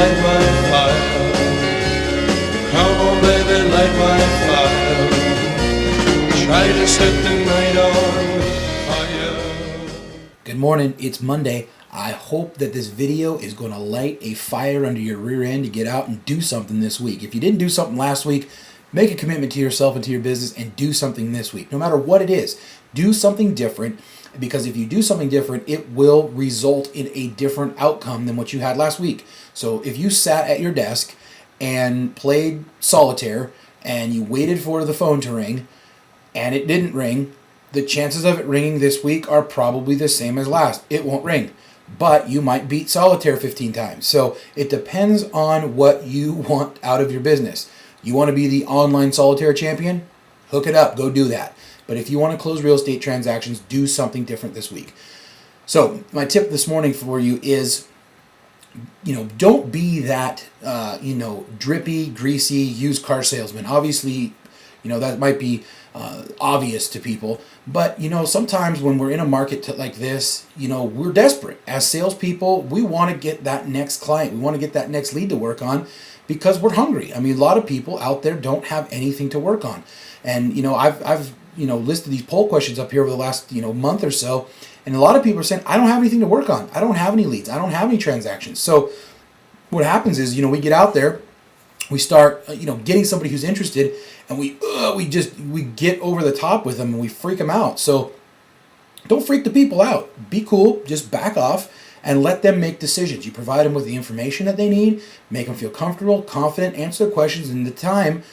light my fire. Come on, baby, light my fire. Try to set the night on fire. Good morning, it's Monday. I hope that this video is going to light a fire under your rear end to get out and do something this week. If you didn't do something last week, make a commitment to yourself and to your business and do something this week. No matter what it is, do something different, because if you do something different, it will result in a different outcome than what you had last week. So if you sat at your desk and played solitaire and you waited for the phone to ring and it didn't ring, the chances of it ringing this week are probably the same as last. It won't ring, but you might beat solitaire 15 times. So it depends on what you want out of your business. You want to be the online solitaire champion? Hook it up, go do that. But if you want to close real estate transactions, do something different this week. So my tip this morning for you is, don't be that, drippy, greasy used car salesman. Obviously, that might be obvious to people, but sometimes when we're in a market like this, we're desperate. As salespeople, we want to get that next client. We want to get that next lead to work on because we're hungry. I mean, a lot of people out there don't have anything to work on. And, I've listed these poll questions up here over the last, month or so. And a lot of people are saying, I don't have anything to work on. I don't have any leads. I don't have any transactions. So what happens is, we get out there, we start, getting somebody who's interested, and we get over the top with them and we freak them out. So don't freak the people out. Be cool. Just back off and let them make decisions. You provide them with the information that they need, make them feel comfortable, confident, answer their questions, and in the time,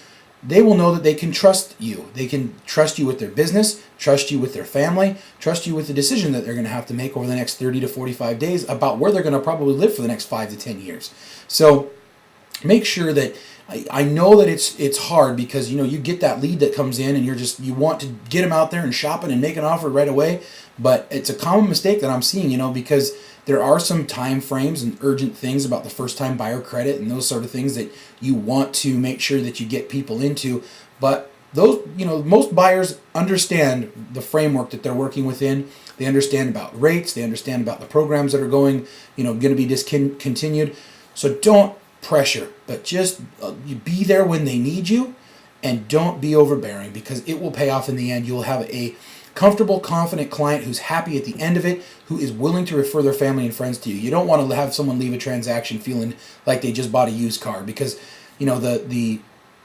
they will know that they can trust you. They can trust you with their business, trust you with their family, trust you with the decision that they're going to have to make over the next 30 to 45 days about where they're going to probably live for the next 5 to 10 years. So make sure that, I know that it's hard because, you get that lead that comes in and you want to get them out there and shopping and make an offer right away. But it's a common mistake that I'm seeing, because there are some time frames and urgent things about the first time buyer credit and those sort of things that you want to make sure that you get people into. But those, most buyers understand the framework that they're working within. They understand about rates. They understand about the programs that are going to be discontinued. So don't pressure, but just you be there when they need you, and don't be overbearing, because it will pay off in the end. You'll have a comfortable, confident client who's happy at the end of it, who is willing to refer their family and friends to you. You don't want to have someone leave a transaction feeling like they just bought a used car, because the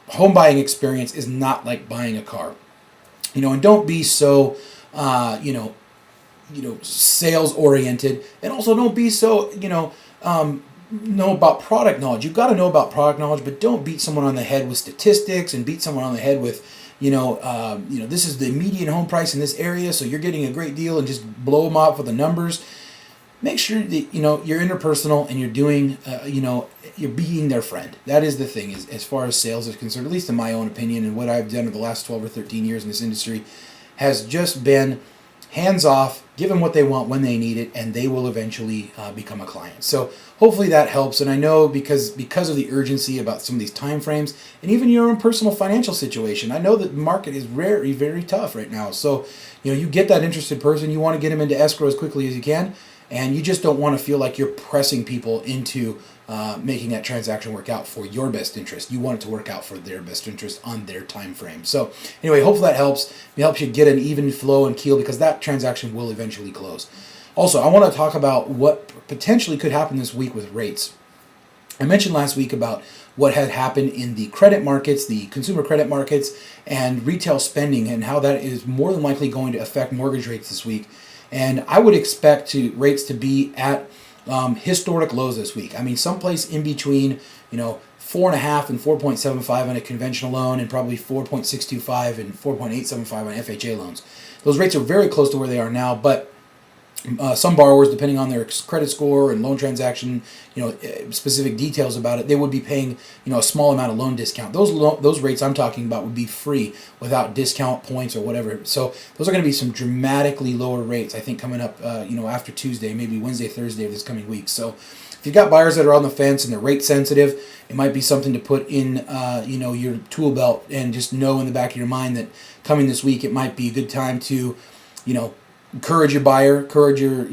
home buying experience is not like buying a car. And don't be so sales oriented, and also don't be so know about product knowledge. You've got to know about product knowledge, but don't beat someone on the head with statistics and beat someone on the head with this is the median home price in this area, so you're getting a great deal, and just blow them up with the numbers. Make sure that you're interpersonal and you're doing you're being their friend. That is the thing, as far as sales is concerned, at least in my own opinion, and what I've done in the last 12 or 13 years in this industry has just been hands off, give them what they want when they need it, and they will eventually become a client. So hopefully that helps. And I know because of the urgency about some of these time frames, and even your own personal financial situation, I know that the market is very, very tough right now. So you get that interested person, you want to get them into escrow as quickly as you can, and you just don't want to feel like you're pressing people into making that transaction work out for your best interest. You want it to work out for their best interest on their time frame. So anyway, hopefully that helps. It helps you get an even flow and keel, because that transaction will eventually close. Also, I want to talk about what potentially could happen this week with rates. I mentioned last week about what had happened in the credit markets, the consumer credit markets, and retail spending, and how that is more than likely going to affect mortgage rates this week. And I would expect rates to be at historic lows this week. I mean, someplace in between, 4.5 and 4.75 on a conventional loan, and probably 4.625 and 4.875 on FHA loans. Those rates are very close to where they are now, but some borrowers, depending on their credit score and loan transaction, specific details about it, they would be paying, a small amount of loan discount. Those rates I'm talking about would be free without discount points or whatever. So those are going to be some dramatically lower rates, I think, coming up, after Tuesday, maybe Wednesday, Thursday of this coming week. So if you've got buyers that are on the fence and they're rate sensitive, it might be something to put in, your tool belt, and just know in the back of your mind that coming this week, it might be a good time to, encourage your buyer, encourage your,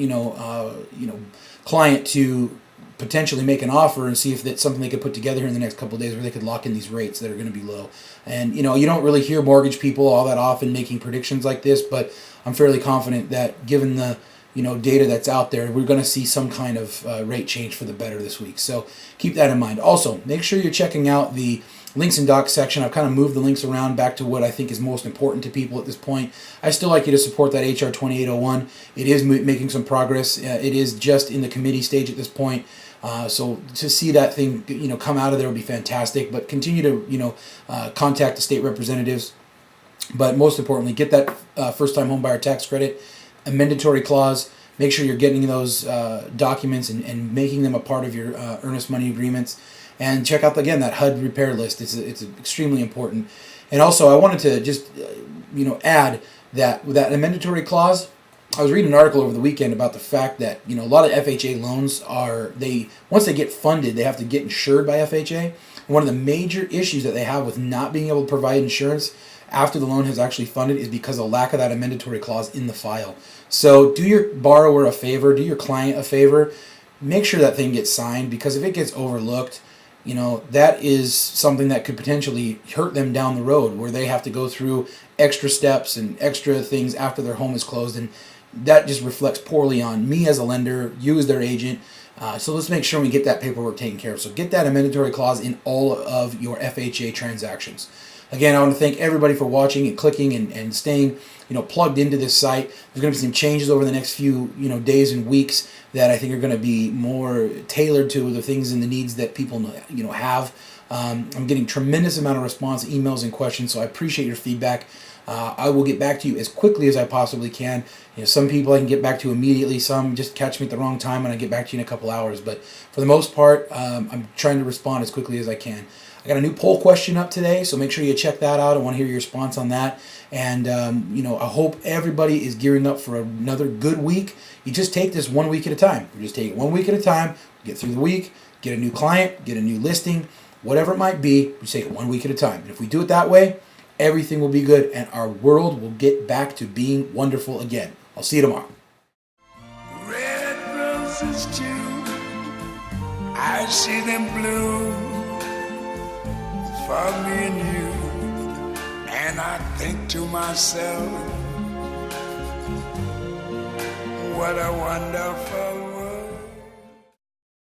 client to potentially make an offer and see if that's something they could put together here in the next couple of days where they could lock in these rates that are going to be low. And, you don't really hear mortgage people all that often making predictions like this, but I'm fairly confident that given the, data that's out there, we're going to see some kind of rate change for the better this week. So keep that in mind. Also, make sure you're checking out the links and docs section. I've kind of moved the links around back to what I think is most important to people at this point. I still like you to support that HR 2801. It is making some progress. It is just in the committee stage at this point. So to see that thing, come out of there would be fantastic. But continue to, contact the state representatives. But most importantly, get that first-time homebuyer tax credit, a mandatory clause. Make sure you're getting those documents and making them a part of your earnest money agreements. And check out, again, that HUD repair list. It's extremely important. And also, I wanted to just, add that with that mandatory clause, I was reading an article over the weekend about the fact that, a lot of FHA loans once they get funded, they have to get insured by FHA. And one of the major issues that they have with not being able to provide insurance after the loan has actually funded is because of lack of that mandatory clause in the file. So do your borrower a favor, do your client a favor, make sure that thing gets signed, because if it gets overlooked, that is something that could potentially hurt them down the road, where they have to go through extra steps and extra things after their home is closed, and that just reflects poorly on me as a lender, you as their agent. So let's make sure we get that paperwork taken care of. So get that mandatory clause in all of your FHA transactions. Again, I want to thank everybody for watching and clicking and staying, plugged into this site. There's going to be some changes over the next few, days and weeks that I think are going to be more tailored to the things and the needs that people, have. I'm getting tremendous amount of response, emails, and questions, so I appreciate your feedback. I will get back to you as quickly as I possibly can. Some people I can get back to immediately. Some just catch me at the wrong time and I get back to you in a couple hours. But for the most part, I'm trying to respond as quickly as I can. I got a new poll question up today, so make sure you check that out. I want to hear your response on that. And, I hope everybody is gearing up for another good week. You just take this 1 week at a time. You just take it 1 week at a time, get through the week, get a new client, get a new listing, whatever it might be, you take it 1 week at a time. And if we do it that way, everything will be good and our world will get back to being wonderful again. I'll see you tomorrow. Red roses too, I see them bloom for me and you, and I think to myself, what a wonderful